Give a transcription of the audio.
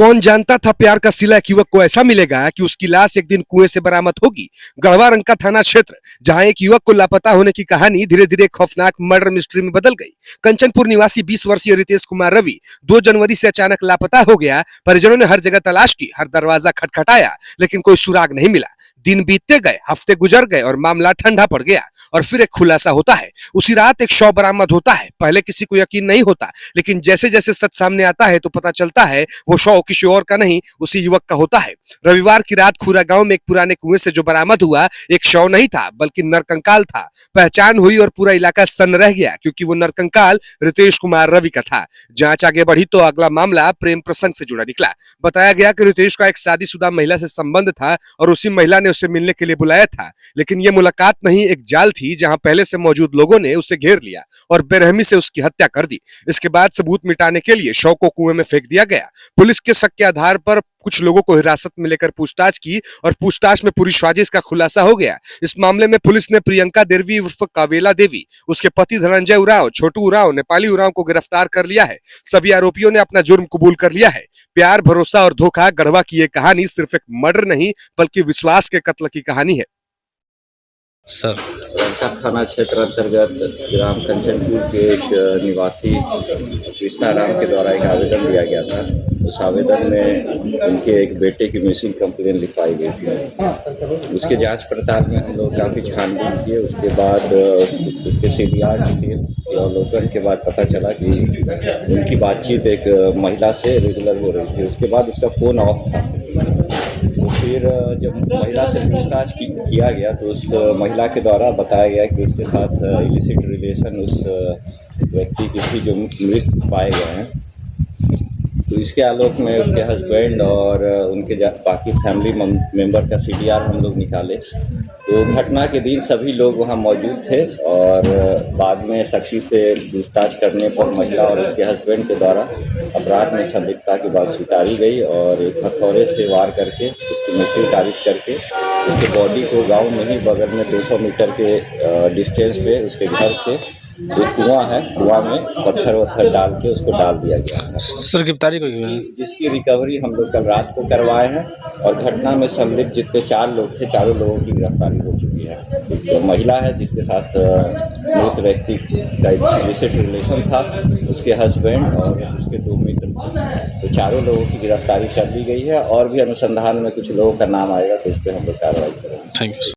कौन जानता था प्यार का सिला एक युवक को ऐसा मिलेगा कि उसकी लाश एक दिन कुएं से बरामद होगी। गढ़वा रंका थाना क्षेत्र, जहां एक युवक को लापता होने की कहानी धीरे धीरे खौफनाक मर्डर मिस्ट्री में बदल गई। कंचनपुर निवासी 20 वर्षीय रितेश कुमार रवि 2 जनवरी से अचानक लापता हो गया। परिजनों ने हर जगह तलाश की, हर दरवाजा खटखटाया, लेकिन कोई सुराग नहीं मिला। दिन बीतते गए, हफ्ते गुजर गए और मामला ठंडा पड़ गया। और फिर एक खुलासा होता है। उसी रात एक शव बरामद होता है। पहले किसी को यकीन नहीं होता, लेकिन जैसे जैसे सच सामने आता है तो पता चलता है वो शव किसी और का नहीं, उसी युवक का होता है। रविवार की रात खुरा गांव में एक पुराने कुएं से जो बरामद हुआ, एक शव नहीं था बल्कि नरकंकाल था। पहचान हुई और पूरा इलाका सन्न रह गया, क्योंकि वो नरकंकाल रितेश कुमार रवि का था। जांच आगे बढ़ी तो अगला मामला प्रेम प्रसंग से जुड़ा निकला। बताया गया कि रितेश का एक शादीशुदा महिला से संबंध था और उसी महिला ने उसे मिलने के लिए बुलाया था। लेकिन ये मुलाकात नहीं, एक जाल थी, जहां पहले से मौजूद लोगों ने उसे घेर लिया और बेरहमी से उसकी हत्या कर दी। इसके बाद सबूत मिटाने के लिए शव को कुएं में फेंक दिया गया। पुलिस के शक के आधार पर कुछ लोगों को हिरासत में लेकर पूछताछ की और पूछताछ में पूरी साजिश का खुलासा हो गया। इस मामले में पुलिस ने प्रियंका देवी उर्फ कावेला देवी, उसके पति धनंजय उरांव, छोटू उरांव, नेपाली उरांव को गिरफ्तार कर लिया है। सभी आरोपियों ने अपना जुर्म कबूल कर लिया है। प्यार, भरोसा और धोखा, गढ़वा की ये कहानी सिर्फ एक मर्डर नहीं बल्कि विश्वास के कत्ल की कहानी है। सर रंका थाना क्षेत्र अंतर्गत ग्राम कंचनपुर के एक निवासी कृष्णाराम के द्वारा एक आवेदन दिया गया था। उस आवेदन में उनके एक बेटे की मिसिंग कंप्लेन लिखवाई गई थी। उसके जांच पड़ताल में हम लोग काफ़ी छानबीन किए। उसके बाद उसके सीडीआर डिटेल अवलोकन के बाद पता चला कि उनकी बातचीत एक महिला से रेगुलर हो रही थी। उसके बाद उसका फ़ोन ऑफ था। फिर जब महिला से पूछताछ किया गया तो उस महिला के द्वारा बताया गया कि उसके साथ इलिसिट रिलेशन उस व्यक्ति की थी जो मृत पाए गए हैं। तो इसके आलोक में उसके हस्बैंड और उनके बाकी फैमिली मेंबर का सीडीआर हम लोग निकाले। तो घटना के दिन सभी लोग वहां मौजूद थे और बाद में साक्षी से पूछताछ करने पर महिला और उसके हस्बैंड के द्वारा अपराध में संलिप्तता की बात स्वीकारी गई और एक हथौड़े से वार करके उसकी मृत्यु कारित करके उसके बॉडी को गांव में ही बगल में 200 मीटर के डिस्टेंस पे उसके घर से एक कुआं है, कुआं में पत्थर वत्थर डाल के उसको डाल दिया गया है। सर गिरफ्तारी को जिसकी रिकवरी हम लोग कल रात को करवाए हैं और घटना में संलिप्त जितने 4 लोग थे, चारों लोगों की गिरफ्तारी हो चुकी है। तो महिला है जिसके साथ मृत व्यक्ति का इलिसिट रिलेशन था, उसके हस्बैंड और उसके 2 मित्र थे। तो चारों लोगों की गिरफ्तारी कर ली गई है और भी अनुसंधान में कुछ लोगों का नाम आएगा तो इस पर हम लोग कार्रवाई करेंगे। Thank you.